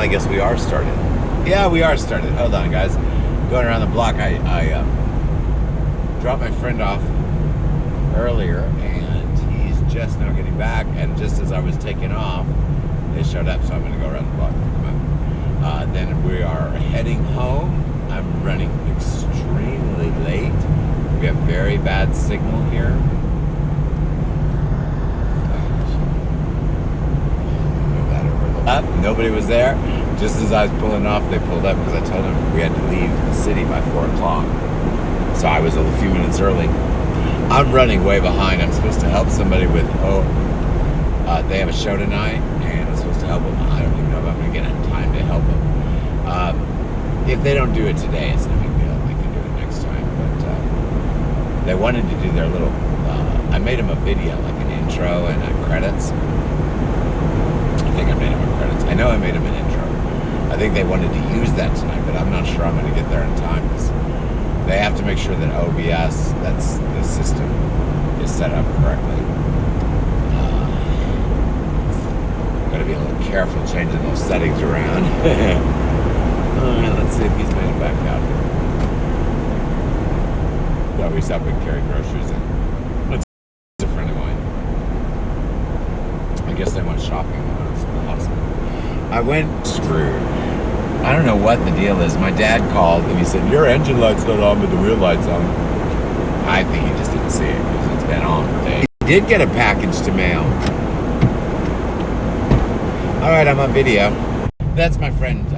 I guess we are started. Yeah, we are started. Hold on, guys. Going around the block, I dropped my friend off earlier, and he's just now getting back. And just as I was taking off, they showed up, so I'm going to go around the block. Then we are heading home. I'm running extremely late. We have very bad signal here. Nobody was there. Just as I was pulling off, they pulled up because I told them we had to leave the city by 4 o'clock. So I was a few minutes early. I'm running way behind. I'm supposed to help somebody with, they have a show tonight, and I'm supposed to help them. I don't even know if I'm going to get time to help them. If they don't do it today, it's no big deal. They can do it next time. But they wanted to do their little, I made them a video, like an intro and credits. I think I made them a credits. I know I made them an intro. I think they wanted to use that tonight, but I'm not sure I'm going to get there in time because they have to make sure that OBS, that's the system, is set up correctly. Got to be a little careful changing those settings around. Alright, let's see if he's made it back out here. No, he's helping carry groceries in. That's a friend of mine. I guess they went shopping when I was in the hospital. I went screwed. I don't know what the deal is. My dad called and he said, your engine light's not on, but the rear light's on. I think he just didn't see it because it's been on for days. He did get a package to mail. Alright, I'm on video. That's my friend.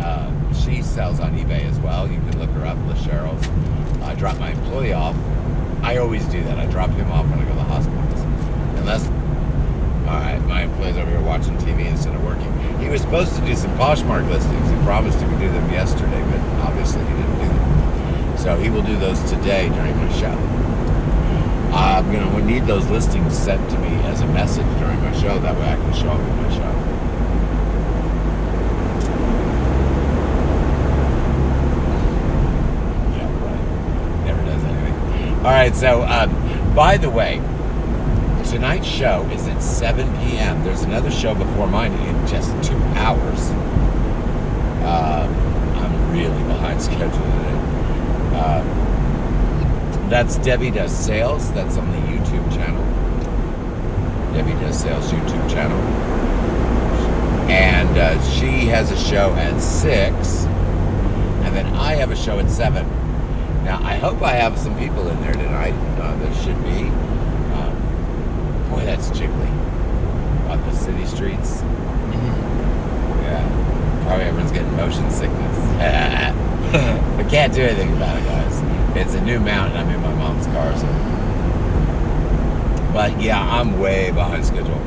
She sells on eBay as well. You can look her up, LaCheryl's. I drop my employee off. I always do that. I drop him off when I go to the hospital. Unless, alright, my employee's over here watching TV instead of working. He was supposed to do some Poshmark listings. He promised he would do them yesterday, but obviously he didn't do them. So he will do those today during my show. I'm going to need those listings sent to me as a message during my show. That way I can show up in my show. All right, so by the way, tonight's show is at 7 p.m. There's another show before mine in just 2 hours. I'm really behind schedule today. That's Debbie Does Sales. That's on the YouTube channel. Debbie Does Sales YouTube channel. And she has a show at 6. And then I have a show at 7. Now, I hope I have some people in there tonight. There should be. Boy, that's jiggly. On the city streets. Yeah. Probably everyone's getting motion sickness. I can't do anything about it, guys. It's a new mount, and I'm in my mom's car. So. But, yeah, I'm way behind schedule.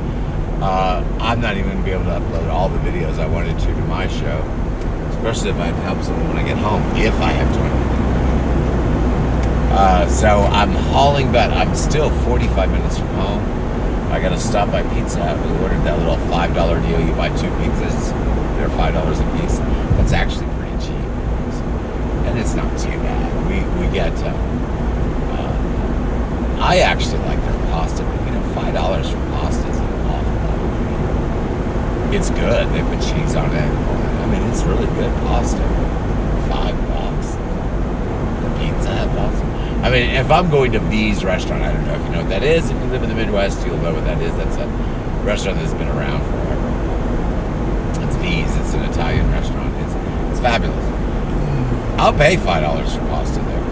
I'm not even going to be able to upload all the videos I wanted to my show. Especially if I help someone when I get home. If I have time. So I'm hauling butt. I'm still 45 minutes from home. I gotta stop by Pizza Hut. We ordered that little $5 deal. You buy 2 pizzas, they're $5 a piece. That's actually pretty cheap, and it's not too bad. We get. I actually like their pasta, but $5 for pasta is an awful lot. It's good. They put cheese on it. I mean, it's really good pasta. $5. The Pizza Hut pasta. I mean, if I'm going to V's restaurant, I don't know if you know what that is. If you live in the Midwest, you'll know what that is. That's a restaurant that's been around forever. It's V's. It's an Italian restaurant. It's fabulous. I'll pay $5 for pasta there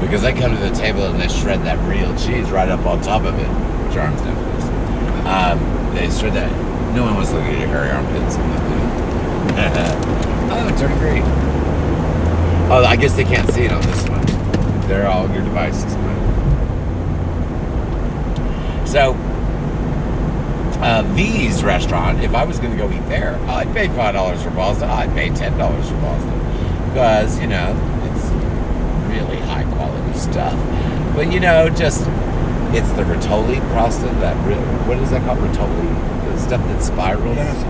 because they come to the table and they shred that real cheese right up on top of it. Which arms down, please. They shred that. No one wants to look at your hairy armpits. Oh, turn green. Oh, I guess they can't see it on this one. They're all your devices. So, V's restaurant, if I was going to go eat there, I'd pay $5 for pasta. I'd pay $10 for pasta. Because, it's really high quality stuff. But, just, it's the Rotoli pasta, what is that called? Rotoli? The stuff that spirals? Yes.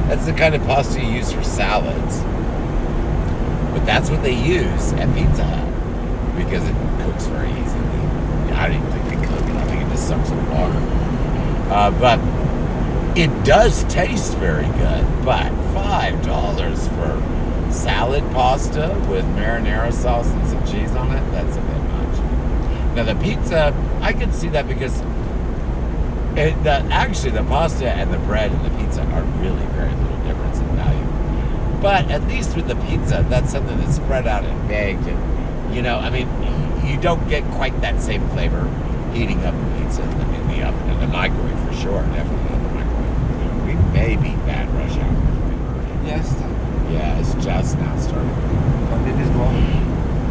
That's the kind of pasta you use for salads. But that's what they use at Pizza Hut. Because it cooks very easily. I don't even think they cook it. I think it just sucks in water. But It does taste very good, but $5 for salad pasta with marinara sauce and some cheese on it, that's a bit much. Now the pizza, I can see that because actually the pasta and the bread and the pizza are really very little difference in value. But at least with the pizza, that's something that's spread out and baked, and you don't get quite that same flavor heating up the pizza in the oven, in the microwave for sure, definitely in the microwave. We may be bad rush hour. Yes. Yeah, it's just now starting. But it is long.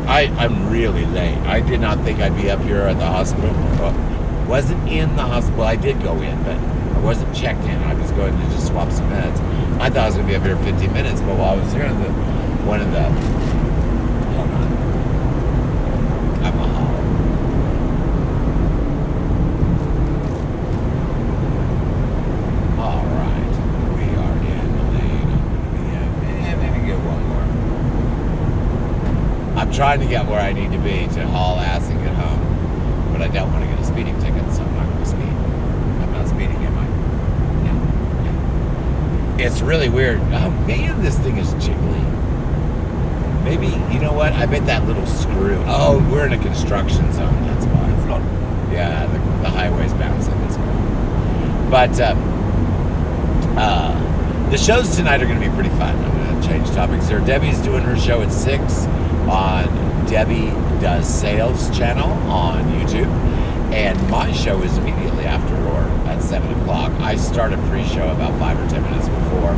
I'm really late. I did not think I'd be up here at the hospital. Wasn't in the hospital. I did go in, but I wasn't checked in. I was going to just swap some meds. I thought I was going to be up here 15 minutes, but while I was here, hold on. I'm a holler. All right. We are in the lane. Maybe get one more. I'm trying to get where I need to be to haul ass and get home, but I don't want to get a speeding ticket, so I'm not going to speed. I'm not speeding, am I? Yeah. It's really weird. Oh man, this thing is jiggly. Maybe, you know what? I bet that little screw. Oh, we're in a construction zone. That's why. Yeah, the highway's bouncing as well. But the shows tonight are going to be pretty fun. I'm going to change topics here. Debbie's doing her show at 6 on Debbie Does Sales channel on YouTube. And my show is immediately after, or at 7 o'clock. I start a pre-show about 5 or 10 minutes before,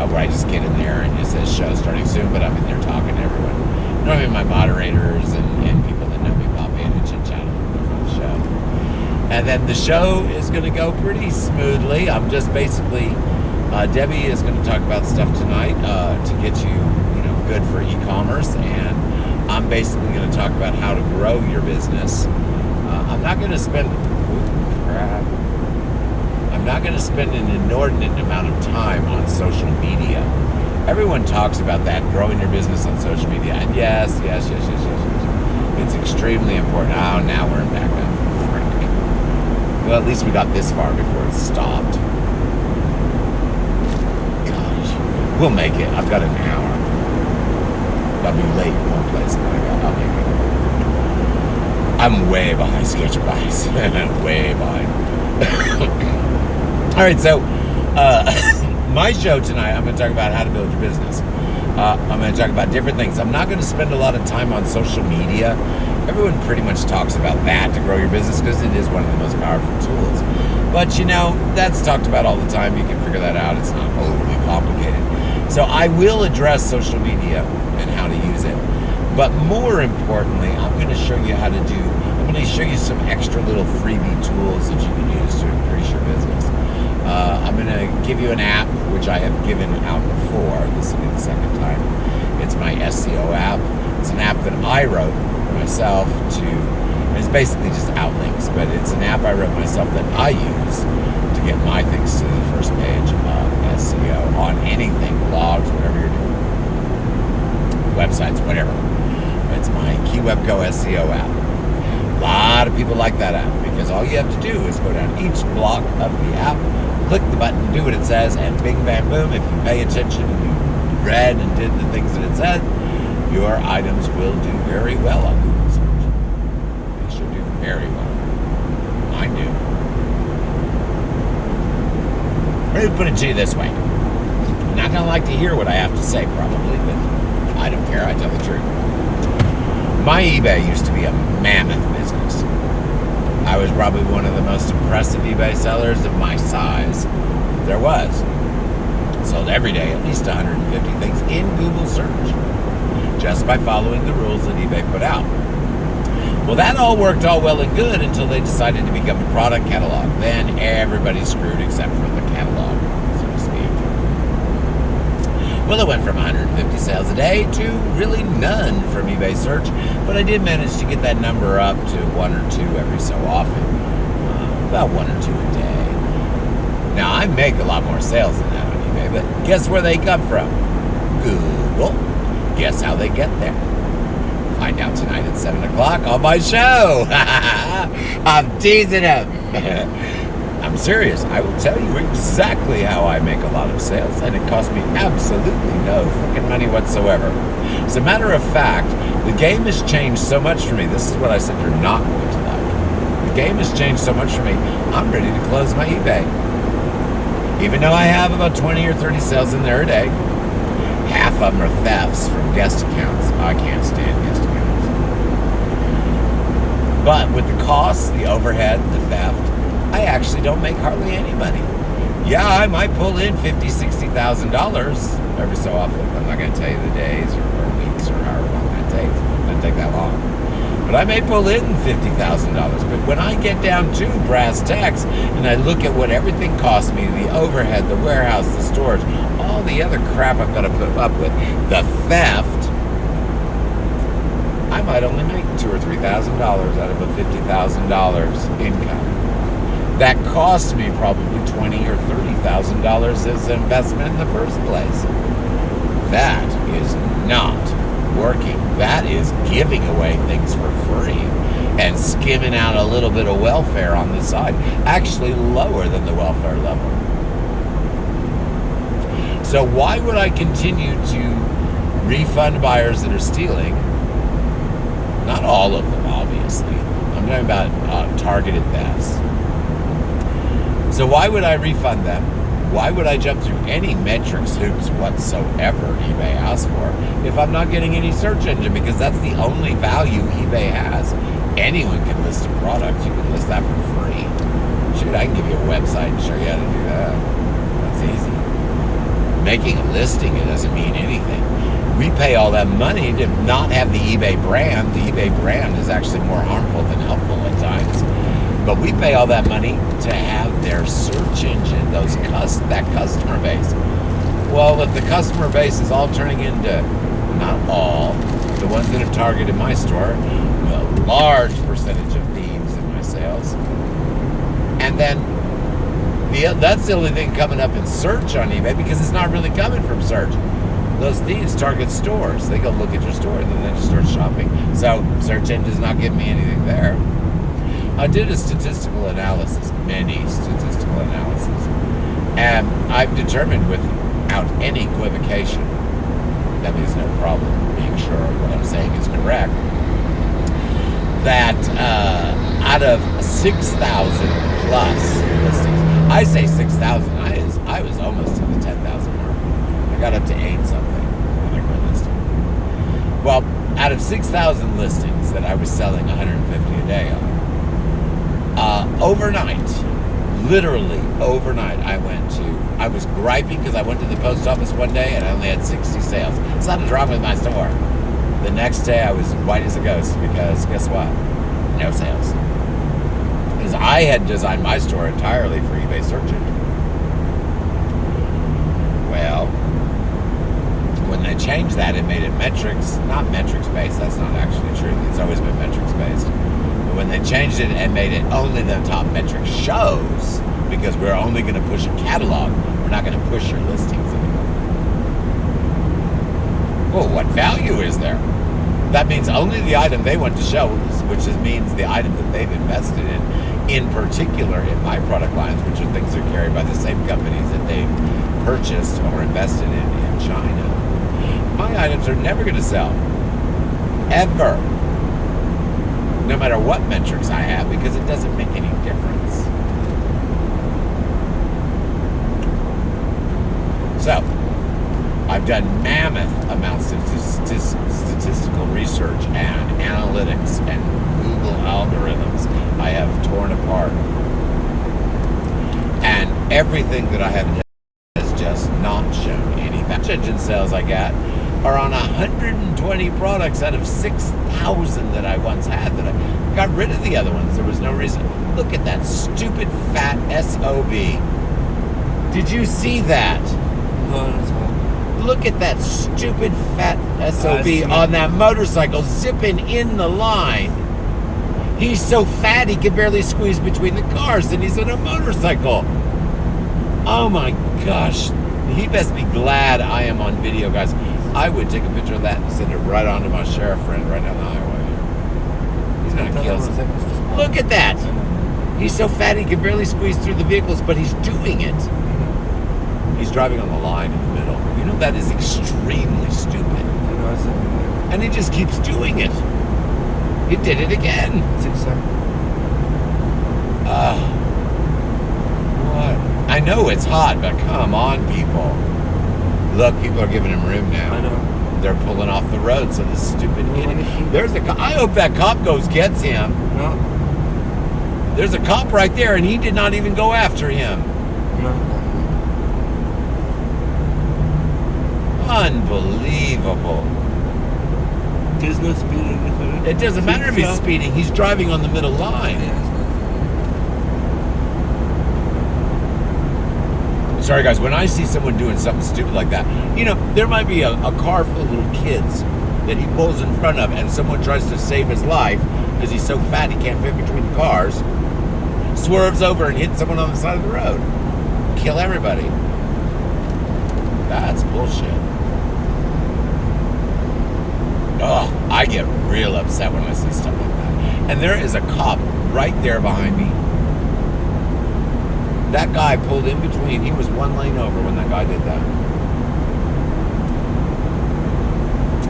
where I just get in there and it says show starting soon, but I'm in there talking to everyone. Normally my moderators and people that know me pop in and chit-chat for the show. And then the show is going to go pretty smoothly. I'm just basically, Debbie is going to talk about stuff tonight to get you, good for e-commerce, and I'm basically going to talk about how to grow your business. I'm not going to spend an inordinate amount of time on social media. Everyone talks about that, growing your business on social media, and yes. It's extremely important. Oh, now we're in backup. Frick. Well, at least we got this far before it stopped. Gosh, we'll make it. I've got an hour. I'll be late in one place, but I'll make it. I'm way behind schedule, guys. Way behind. All right, so my show tonight, I'm going to talk about how to build your business. I'm going to talk about different things. I'm not going to spend a lot of time on social media. Everyone pretty much talks about that to grow your business because it is one of the most powerful tools. But, that's talked about all the time. You can figure that out. It's not overly complicated. So I will address social media and how to use it. But more importantly, I'm going to show you I'm going to show you some extra little freebie tools that you can use to increase your business. I'm going to give you an app, which I have given out before. This will be the second time. It's my SEO app. It's an app that I wrote myself it's basically just outlinks, but it's an app I wrote myself that I use to get my things to the first page of SEO on anything, blogs, whatever you're doing, websites, whatever. It's my Keywebco SEO app. A lot of people like that app because all you have to do is go down each block of the app, click the button, do what it says, and bing, bam, boom. If you pay attention and you read and did the things that it said, your items will do very well on Google search. They should do very well. Mine do. Let me put it to you this way. You're not going to like to hear what I have to say, probably, but I don't care. I tell the truth. My eBay used to be a mammoth business. I was probably one of the most impressive eBay sellers of my size there was. Sold every day at least 150 things in Google search, just by following the rules that eBay put out. Well, that all worked all well and good until they decided to become a product catalog. Then everybody's screwed except for the catalog, so to speak. Well, it went from 150 sales a day to really none from eBay search, but I did manage to get that number up to 1 or 2 every so often, about 1 or 2 a day. Now, I make a lot more sales than that on eBay, but guess where they come from? Google. Guess how they get there? Find out tonight at 7 o'clock on my show. I'm teasing him. I'm I'm serious. I will tell you exactly how I make a lot of sales, and it costs me absolutely no freaking money whatsoever. As a matter of fact, the game has changed so much for me. This is what I said you're not going to like. The game has changed so much for me, I'm ready to close my eBay. Even though I have about 20 or 30 sales in there a day, half of them are thefts from guest accounts. I can't stand guest accounts. But with the costs, the overhead, the theft, I actually don't make hardly any money. Yeah, I might pull in $50,000, $60,000 every so often. I'm not going to tell you the days or weeks or however long that takes. It doesn't take that long. But I may pull in $50,000. But when I get down to brass tacks and I look at what everything costs me, the overhead, the warehouse, the storage, all the other crap I've got to put up with, the theft, I might only make $2,000 or $3,000 out of a $50,000 income. That cost me probably $20,000 or $30,000 as an investment in the first place. That is not working. That is giving away things for free and skimming out a little bit of welfare on the side, actually lower than the welfare level. So why would I continue to refund buyers that are stealing? Not all of them, obviously. I'm talking about targeted thefts. So why would I refund them? Why would I jump through any metrics hoops whatsoever eBay asks for if I'm not getting any search engine? Because that's the only value eBay has. Anyone can list a product. You can list that for free. Shoot, I can give you a website and show you how to do that. That's easy. Making a listing, it doesn't mean anything. We pay all that money to not have the eBay brand. The eBay brand is actually more harmful than helpful at times. But we pay all that money to have their search engine, that customer base. Well, if the customer base is all turning into, not all, the ones that have targeted my store, a large percentage of thieves in my sales. And then that's the only thing coming up in search on eBay because it's not really coming from search. Those thieves target stores. They go look at your store and then they just start shopping. So search engine's not giving me anything there. I did a statistical analysis, many statistical analysis, and I've determined without any equivocation, that means no problem being sure what I'm saying is correct, that out of 6,000 plus listings, I say 6,000, I was almost at the 10,000 mark. I got up to 8 something when I quit listing. Well, out of 6,000 listings that I was selling 150 a day on, overnight, literally overnight, I was griping because I went to the post office one day and I only had 60 sales. Something's wrong with my store. The next day I was white as a ghost because guess what? No sales. Because I had designed my store entirely for eBay search engine. Well, when they changed that, it made it not metrics based. That's not actually true. It's always been metrics based. When they changed it and made it only the top metric shows, because we're only going to push a catalog, we're not going to push your listings anymore. Well, what value is there? That means only the item they want to show, which means the item that they've invested in particular in my product lines, which are things that are carried by the same companies that they've purchased or invested in China. My items are never going to sell. Ever. No matter what metrics I have, because it doesn't make any difference. So, I've done mammoth amounts of statistical research and analytics and Google algorithms I have torn apart. And everything that I have has just not shown any. Search engine sales I got are on 120 products out of 6,000 that I once had that I got rid of the other ones. There was no reason. Look at that stupid fat SOB. Did you see that? No, that's all. Look at that stupid fat SOB on that motorcycle zipping in the line. He's so fat he can barely squeeze between the cars and he's on a motorcycle. Oh my gosh. He best be glad I am on video, guys. I would take a picture of that and send it right onto my sheriff friend right down the highway. He's gonna kill us. Look at that. He's so fat he can barely squeeze through the vehicles, but he's doing it. He's driving on the line in the middle. You know, that is extremely stupid. And he just keeps doing it. He did it again. What? I know it's hot, but come on, people. Look, people are giving him room now. I know. They're pulling off the road, so this stupid idiot. I hope that cop gets him. No. There's a cop right there, and he did not even go after him. No. Unbelievable. There's no speeding. It doesn't matter if he's speeding. He's driving on the middle line. Sorry, guys. When I see someone doing something stupid like that, you know, there might be a car full of little kids that he pulls in front of, and someone tries to save his life because he's so fat he can't fit between the cars, swerves over and hits someone on the side of the road. Kill everybody. That's bullshit. Oh, I get real upset when I see stuff like that. And there is a cop right there behind me. That guy pulled in between. He was one lane over when that guy did that.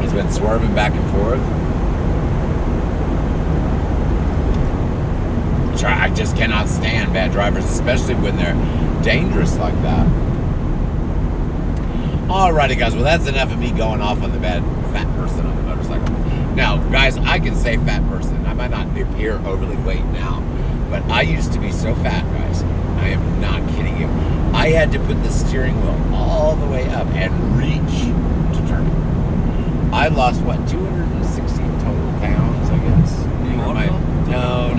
He's been swerving back and forth. I just cannot stand bad drivers, especially when they're dangerous like that. Alrighty, guys. Well, that's enough of me going off on the bad fat person on the motorcycle. Now, guys, I can say fat person. I might not appear overly weight now, but I used to be so fat, guys. I am not kidding you. I had to put the steering wheel all the way up and reach to turn. I lost, what, 260 total pounds, I guess? No.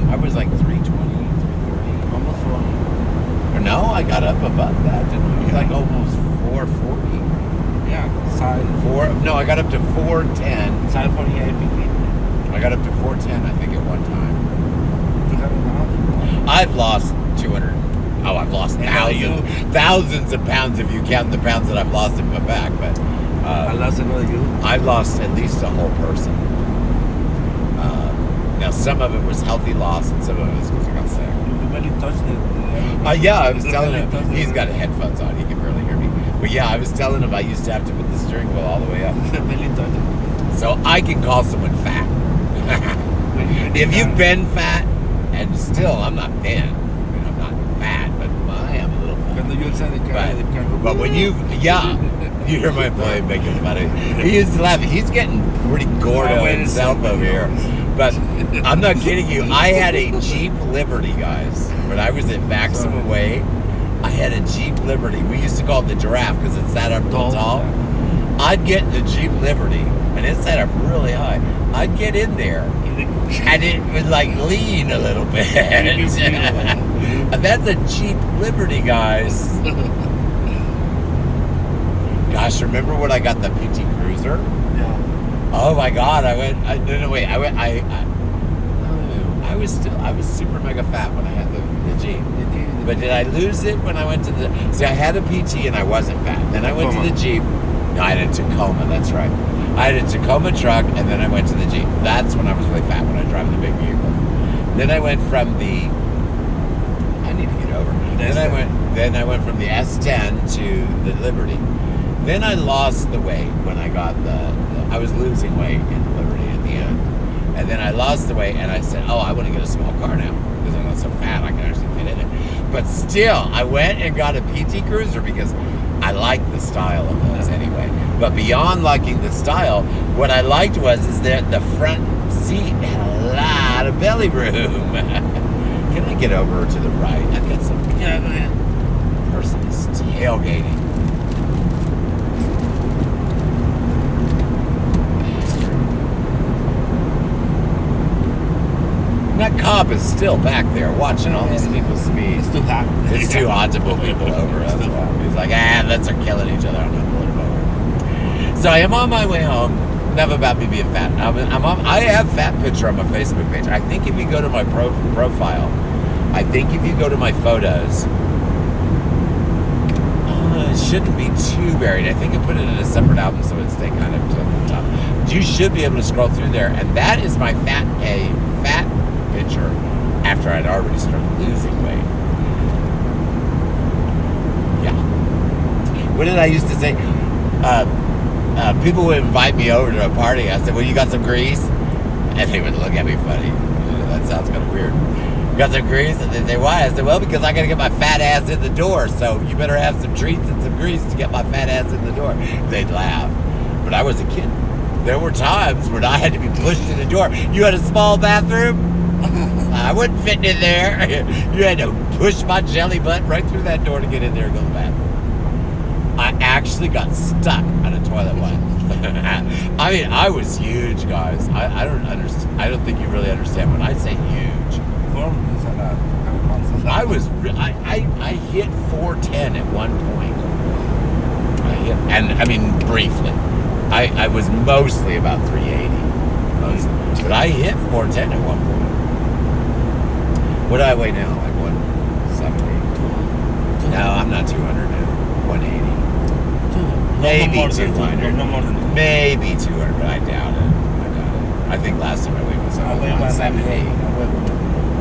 I was like 320, 330. Almost 400. Or no, I got up above that, didn't I? It was like almost 440. Yeah, side. I got up to 410. Side 48, 50. I got up to 410, I think, at one time. 200 pounds? I've lost 200. Oh, I've lost thousands of pounds if you count the pounds that I've lost in my back. But I lost another you. I've lost at least a whole person. Now, some of it was healthy loss, and some of it was because I got sick. You barely touched it. Yeah, I was telling him. He's got headphones on. He can barely hear me. But yeah, I was telling him I used to have to put the steering wheel all the way up. Barely touched it. So I can call someone fat. If you've been fat, and still, I'm not thin. I mean, I'm not fat, but I am a little fat. But when you hear my employee making fun of me. He used to laugh. He's getting pretty gordo himself over here. But I'm not kidding you. I had a Jeep Liberty, guys. When I was at Maximum Way, I had a Jeep Liberty. We used to call it the giraffe because it sat up real tall. I'd get in the Jeep Liberty, and it sat up really high. I'd get in there, and it would like lean a little bit. That's a Jeep Liberty, guys. Gosh, remember when I got the PT Cruiser? Yeah. Oh my God! I was super mega fat when I had the Jeep. But did I lose it when I went to the? See, I had a PT and I wasn't fat. Then I went to the Jeep. No, I had a Tacoma. That's right. I had a Tacoma truck, and then I went to the Jeep. That's when I was really fat, when I drive the big vehicle. Then I went from the. I need to get over. Then I went from the S10 to the Liberty. Then I lost the weight when I got I was losing weight in the Liberty at the end. And then I lost the weight, and I said, oh, I want to get a small car now because I'm not so fat I can actually fit in it. But still, I went and got a PT Cruiser because I like the style of those anyway. But beyond liking the style, what I liked is that the front seat had a lot of belly room. Can I get over to the right? I've got some. Yeah, go ahead. Person is tailgating. That cop is still back there watching all these people speed. It's too hot. It's too hot to pull people over. That's why. He's like, let's are killing each other. I'm not pulling them over. So I am on my way home. Enough about me being fat. I have fat picture on my Facebook page. I think if you go to my profile, I think if you go to my photos, it shouldn't be too buried. I think I put it in a separate album so it'd stay kind of to the top. You should be able to scroll through there, and that is my fat picture after I'd already started losing weight. Yeah. What did I used to say? People would invite me over to a party. I said, well, you got some grease? And they would look at me funny. That sounds kind of weird. You got some grease? And they'd say, why? I said, well, because I got to get my fat ass in the door. So you better have some treats and some grease to get my fat ass in the door. They'd laugh. But I was a kid. There were times when I had to be pushed in the door. You had a small bathroom? I wasn't fitting in there. You had to push my jelly butt right through that door to get in there and go to the bathroom. I actually got stuck on a toilet once. I mean, I was huge, guys. I don't understand. I don't think you really understand when I say huge. I was. I hit 410 at one point. I mean, briefly. I was mostly about 380. But I hit 410 at one point. What do I weigh now? Like 170? No, I'm not 200 now. 180. Maybe 200. No more than that. Maybe 200, but I doubt it. I think last time I weighed was I weigh 170.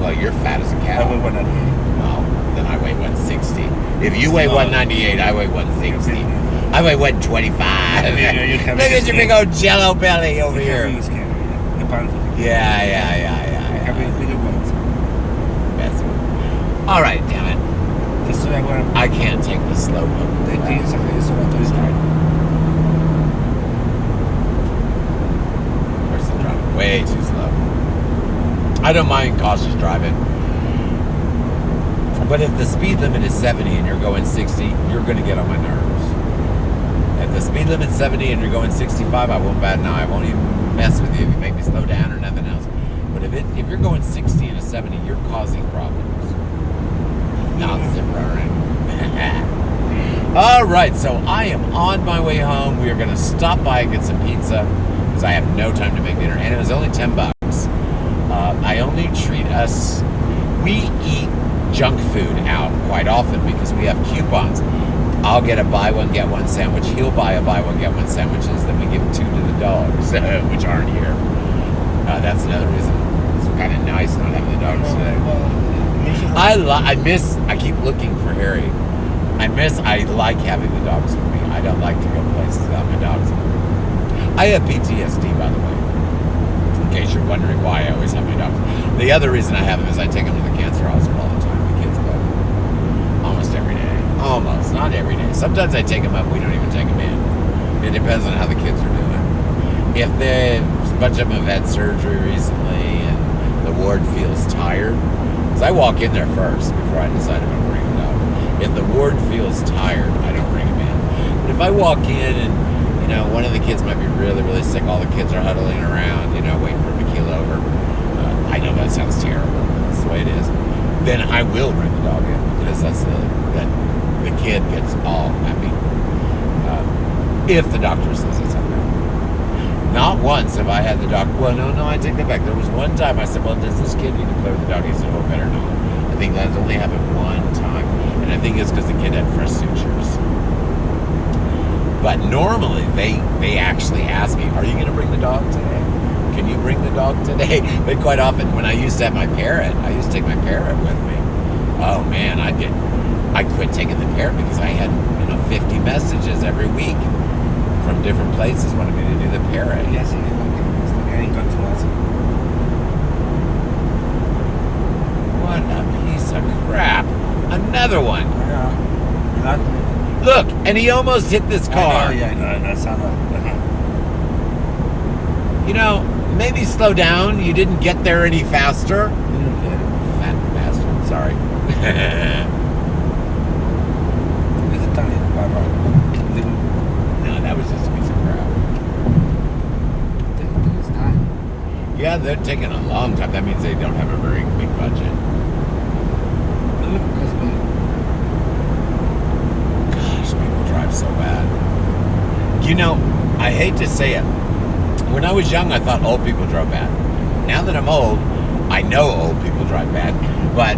Well, you're fat as a cow. I weigh 198. Well, then I weigh 160. If you weigh 198, I weigh 160. I weigh 125. Look at your big old jello belly over here. Yeah. All right, damn it. I can't take the slow book. Person driving way too slow. I don't mind cautious driving. But if the speed limit is 70 and you're going 60, you're going to get on my nerves. If the speed limit's 70 and you're going 65, I won't bat an eye. I won't even mess with you if you make me slow down or nothing else. But if you're going 60 and a 70, you're causing problems. Not zippering. All right, so I am on my way home. We are going to stop by and get some pizza because I have no time to make dinner, and it was only $10. I only treat us. We eat junk food out quite often because we have coupons. I'll get a buy one get one sandwich. He'll buy a buy one get one sandwiches. Then we give 2 to the dogs, which aren't here. That's another reason it's kind of nice not having the dogs today. I keep looking for Harry. I like having the dogs with me. I don't like to go places without my dogs. I have PTSD, by the way, in case you're wondering why I always have my dogs. The other reason I have them is I take them to the cancer hospital all the time. The kids go almost every day. Almost, not every day. Sometimes I take them up. We don't even take them in. It depends on how the kids are doing. If a bunch of them have had surgery recently and the ward feels tired, because I walk in there first before I decide if I'm bringing them up. If the ward feels tired, I don't bring them in. But if I walk in and, one of the kids might be really, really sick, all the kids are huddling around, waiting for him to keel over. I know that sounds terrible. That's the way it is. Then I will bring the dog in because that's the kid gets all happy. If the doctor says it's okay. Not once have I had the doctor. Well, no, I take that back. There was one time I said, well, does this kid need to play with the dog? He said, oh, better not. I think that's only happened one time. And I think it's because the kid had fresh sutures. But normally, they actually ask me, are you going to bring the dog today? Can you bring the dog today? But quite often, when I used to have my parrot, I used to take my parrot with me. Oh, man, I quit taking the parrot because I had 50 messages every week from different places wanting me to do the parrot. Yes, What a piece of crap. Another one. Yeah. Look, and he almost hit this car. I know. That's how Maybe slow down. You didn't get there any faster. Fat bastard. Sorry. No, that was just a piece of crap. It's time. Yeah, they're taking a long time. That means they don't have a very big budget. Gosh, people drive so bad. I hate to say it. When I was young, I thought old people drove bad. Now that I'm old, I know old people drive bad. But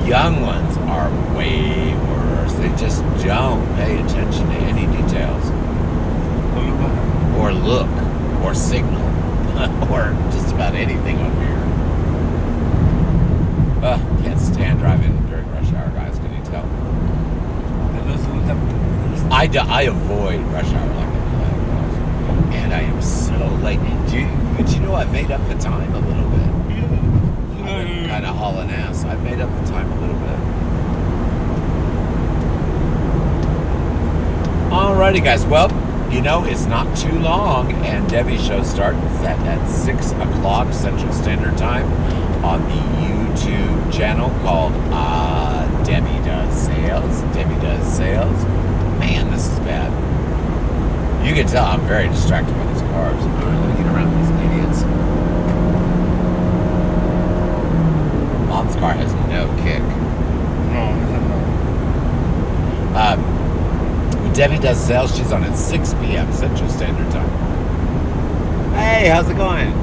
young ones are way worse. They just don't pay attention to any details. Or look. Or signal. Or just about anything on here. Can't stand driving during rush hour, guys. Can you tell? I avoid rush hour like a plague, and I am so late. But you know, I made up the time a little bit. I've been kind of hauling ass. I made up the time a little bit. Alrighty, guys. Well, you know, it's not too long, and Debbie's show starts at 6 o'clock Central Standard Time on the YouTube channel called Debbie Does Sales. Debbie Does Sales. Man, this is bad. You can tell I'm very distracted by these cars. All right, let me get around these idiots. Mom's car has no kick. When Debbie Does Sales, she's on at 6 p.m. Central Standard Time. Hey, how's it going?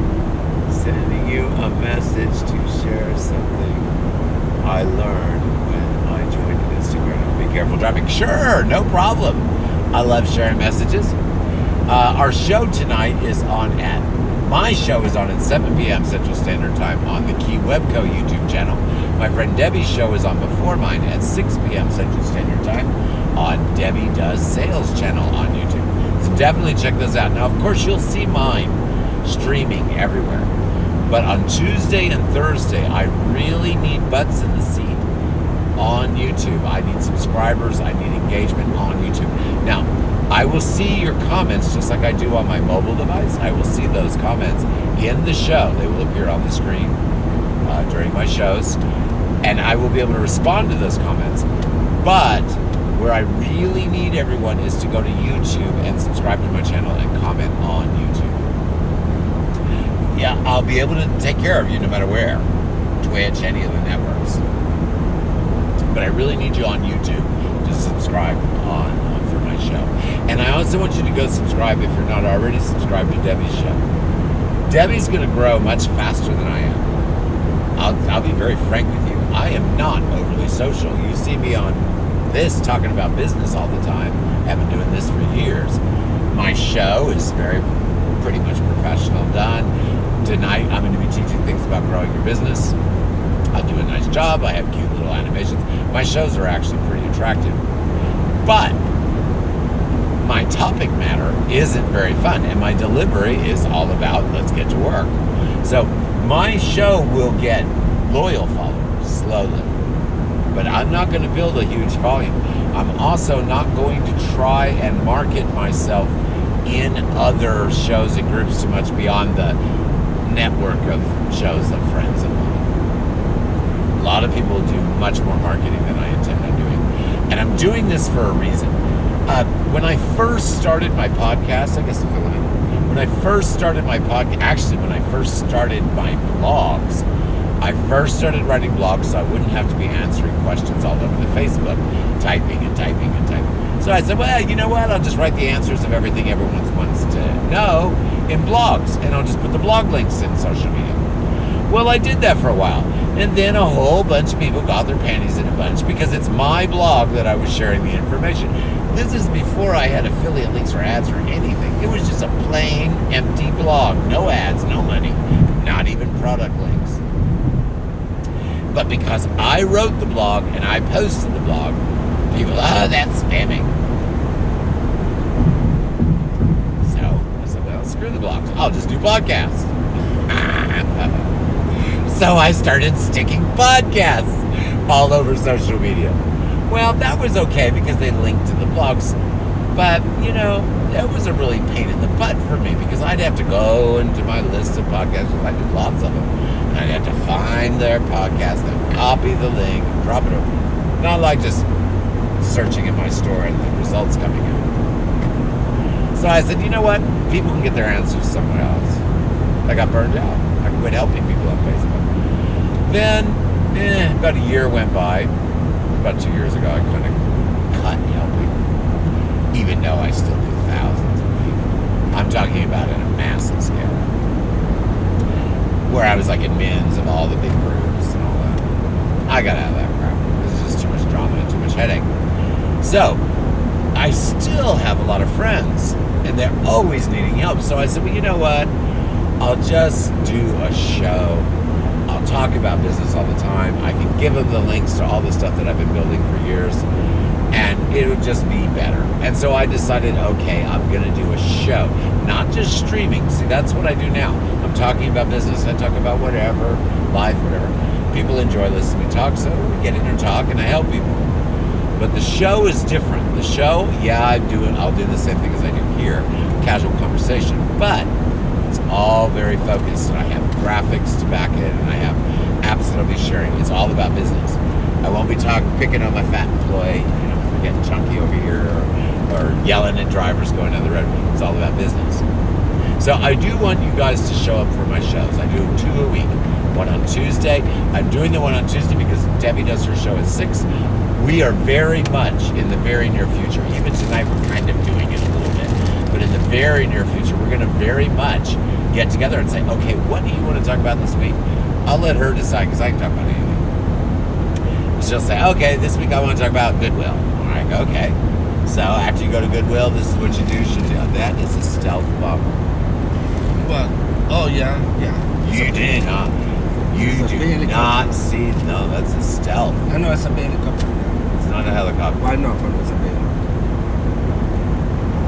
Sending you a message to share something I learned when I joined Instagram. Be careful driving. Sure, no problem. I love sharing messages. Our show tonight is on my show is on at 7 p.m. Central Standard Time on the Keywebco YouTube channel. My friend Debbie's show is on before mine at 6 p.m. Central Standard Time on Debbie Does Sales channel on YouTube. So definitely check those out. Now, of course, you'll see mine streaming everywhere. But on Tuesday and Thursday, I really need butts in the seat on YouTube. I need subscribers. I need engagement on YouTube. Now, I will see your comments just like I do on my mobile device. I will see those comments in the show. They will appear on the screen during my shows, and I will be able to respond to those comments. But where I really need everyone is to go to YouTube and subscribe to my channel and comment on YouTube. Yeah, I'll be able to take care of you no matter where. Twitch, any of the networks. But I really need you on YouTube to subscribe for my show. And I also want you to go subscribe if you're not already subscribed to Debbie's show. Debbie's going to grow much faster than I am. I'll be very frank with you. I am not overly social. You see me on this talking about business all the time. I've been doing this for years. My show is pretty much professional done. Tonight I'm going to be teaching things about growing your business. I do a nice job. I have cute little animations. My shows are actually pretty attractive. But my topic matter isn't very fun, and my delivery is all about let's get to work. So my show will get loyal followers slowly, but I'm not going to build a huge volume. I'm also not going to try and market myself in other shows and groups too much beyond the network of shows of friends of mine. A lot of people do much more marketing than I intend on doing, and I'm doing this for a reason. When I first started my podcast, I guess if when I first started my podcast, actually when I first started my blogs, I first started writing blogs so I wouldn't have to be answering questions all over the Facebook, typing and typing and typing. So I said, well, you know what? I'll just write the answers of everything everyone wants to know in blogs, and I'll just put the blog links in social media. Well, I did that for a while, and then a whole bunch of people got their panties in a bunch because it's my blog that I was sharing the information. This is before I had affiliate links or ads or anything. It was just a plain, empty blog. No ads, no money, not even product links. But because I wrote the blog and I posted the blog, people, that's spamming. So I said, well, screw the blogs. I'll just do podcasts. So I started sticking podcasts all over social media. Well, that was okay because they linked to the blogs. But, you know, that was a really pain in the butt for me because I'd have to go into my list of podcasts. I do lots of them. And I'd have to find their podcast, then copy the link, and drop it over. Not like just searching in my store and the results coming in. So I said, you know what? People can get their answers somewhere else. I got burned out. I quit helping people on Facebook. Then, about a year went by. About 2 years ago, I kind of cut helping, even though I still do thousands a week. I'm talking about at a massive scale, where I was like admins of all the big groups and all that. I got out of that crap. This is just too much drama and too much headache. So I still have a lot of friends, and they're always needing help. So I said, well, you know what? I'll just do a show. I'll don't talk about business all the time. I can give them the links to all the stuff that I've been building for years, and it would just be better. And so I decided, okay, I'm going to do a show, not just streaming. See, that's what I do now. I'm talking about business. I talk about whatever, life, whatever. People enjoy listening to me talk, so we get in there and talk, and I help people. But the show is different. The show, yeah, I'll do the same thing as I do here, casual conversation, but it's all very focused, and I have graphics to back it, and I have apps that I'll be sharing. It's all about business. I won't be picking on my fat employee, if we're getting chunky over here, or yelling at drivers going down the road. It's all about business. So I do want you guys to show up for my shows. I do 2 a week. One on Tuesday. I'm doing the one on Tuesday because Debbie does her show at 6. We are very much in the very near future. Even tonight, we're kind of doing it a little bit. But in the very near future, we're going to very much get together and say, okay, what do you want to talk about this week? I'll let her decide because I can talk about anything. She'll say, okay, this week I want to talk about Goodwill. All right, okay. So after you go to Goodwill, this is what you do. That is a stealth bomber. What? Oh, yeah. You did, huh? You do not see. No, that's a stealth. I know it's a helicopter. It's not a helicopter. Why not? It's a Bailey.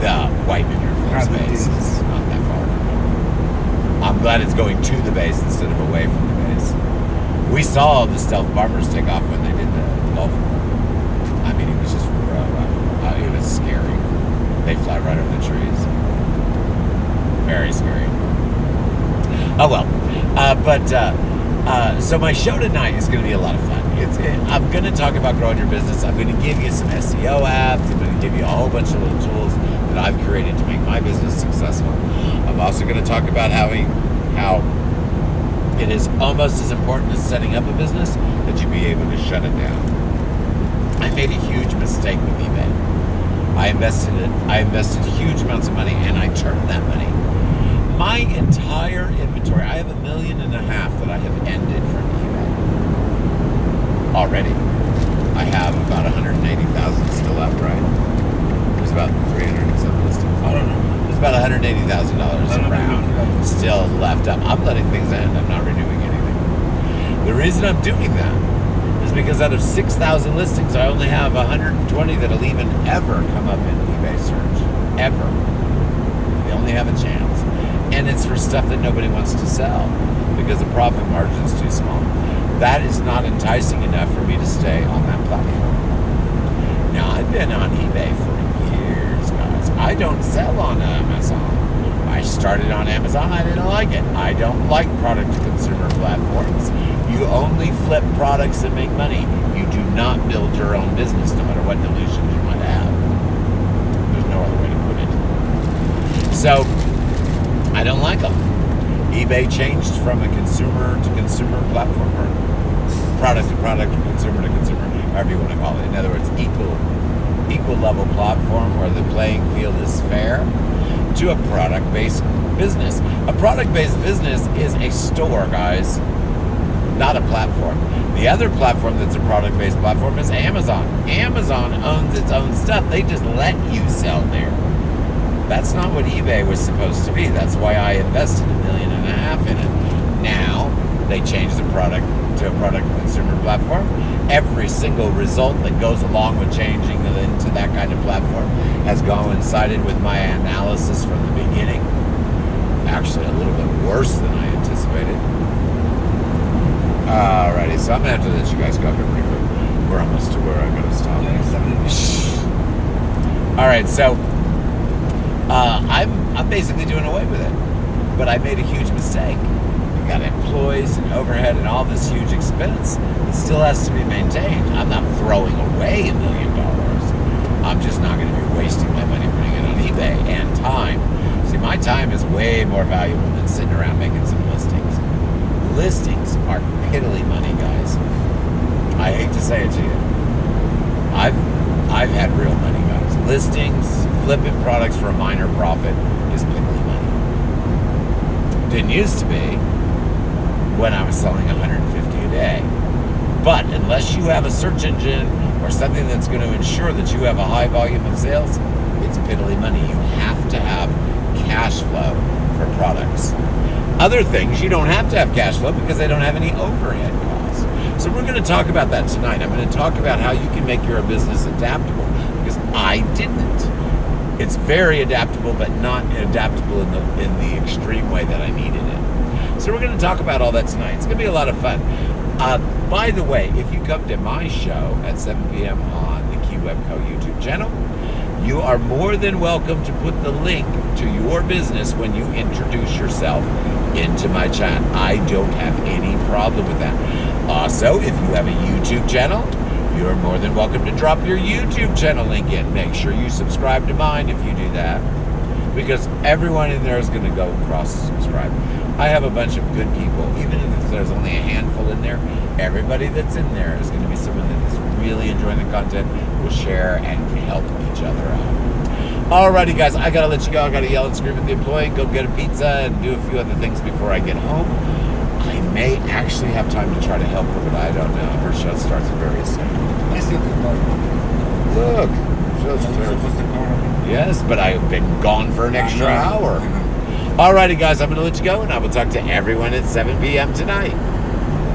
The white in your first base is not that far from it. I'm glad it's going to the base instead of away from the base. We saw the stealth bombers take off when they did the golf. I mean, it was just it was scary. They fly right over the trees. Very scary. Oh well. So my show tonight is going to be a lot of fun. I'm going to talk about growing your business. I'm going to give you some SEO apps. I'm going to give you a whole bunch of little tools that I've created to make my business successful. I'm also going to talk about how it is almost as important as setting up a business that you be able to shut it down. I made a huge mistake with eBay. I invested huge amounts of money, and I turned that money. My entire inventory, I have $1.5 million that I have ended from eBay already. I have about 180,000 still out, right? There's about 300 and some listings. I don't know. There's about $180,000 around still left up. I'm letting things end. I'm not renewing anything. The reason I'm doing that is because out of 6,000 listings, I only have 120 that'll even ever come up in eBay search. Ever. They only have a chance. And it's for stuff that nobody wants to sell because the profit margin is too small. That is not enticing enough for me to stay on that platform. Now, I've been on eBay for years, guys. I don't sell on Amazon. I started on Amazon. I didn't like it. I don't like product-to-consumer platforms. You only flip products and make money. You do not build your own business, no matter what delusions you might have. There's no other way to put it. So, I don't like them. eBay changed from a consumer-to-consumer platform, or product-to-product, or consumer-to-consumer, however you want to call it. In other words, equal level platform where the playing field is fair, to a product-based business. A product-based business is a store, guys, not a platform. The other platform that's a product-based platform is Amazon. Amazon owns its own stuff. They just let you sell there. That's not what eBay was supposed to be. That's why I invested $1.5 million in it. Now, they changed the product to a product-consumer platform. Every single result that goes along with changing into that kind of platform has coincided with my analysis from the beginning. Actually, a little bit worse than I anticipated. Alrighty, so I'm going to have to let you guys go here pretty quick. We're almost to where I'm going to stop. Alright, so I'm basically doing away with it. But I made a huge mistake. We've got employees and overhead and all this huge expense that still has to be maintained. I'm not throwing away $1 million. I'm just not going to be wasting my money putting it on eBay and time. See, my time is way more valuable than sitting around making some listings. Listings are piddly money, guys. I hate to say it to you. I've had real money, guys. Listings, flipping products for a minor profit is piddly money. Didn't used to be when I was selling 150 a day. But unless you have a search engine or something that's going to ensure that you have a high volume of sales, it's piddly money. You have to have cash flow for products. Other things, you don't have to have cash flow because they don't have any overhead costs. So we're going to talk about that tonight. I'm going to talk about how you can make your business adaptable, because I didn't. It's very adaptable, but not adaptable in the extreme way that I needed it. So we're going to talk about all that tonight. It's going to be a lot of fun. By the way, if you come to my show at 7 p.m. on the Keywebco YouTube channel, you are more than welcome to put the link to your business when you introduce yourself into my chat. I don't have any problem with that. Also, if you have a YouTube channel, you're more than welcome to drop your YouTube channel link in. Make sure you subscribe to mine if you do that, because everyone in there is going to go cross-subscribe. I have a bunch of good people. Even if there's only a handful in there, everybody that's in there is going to be someone that is really enjoying the content, will share, and can help each other out. Alrighty, guys, I got to let you go. I got to yell and scream at the employee, go get a pizza, and do a few other things before I get home. I may actually have time to try to help her, but I don't know. Her show starts very soon. I still come back. Look, show's terrible. Yes, but I've been gone for an extra hour. Alrighty, guys, I'm going to let you go, and I will talk to everyone at 7 p.m. tonight.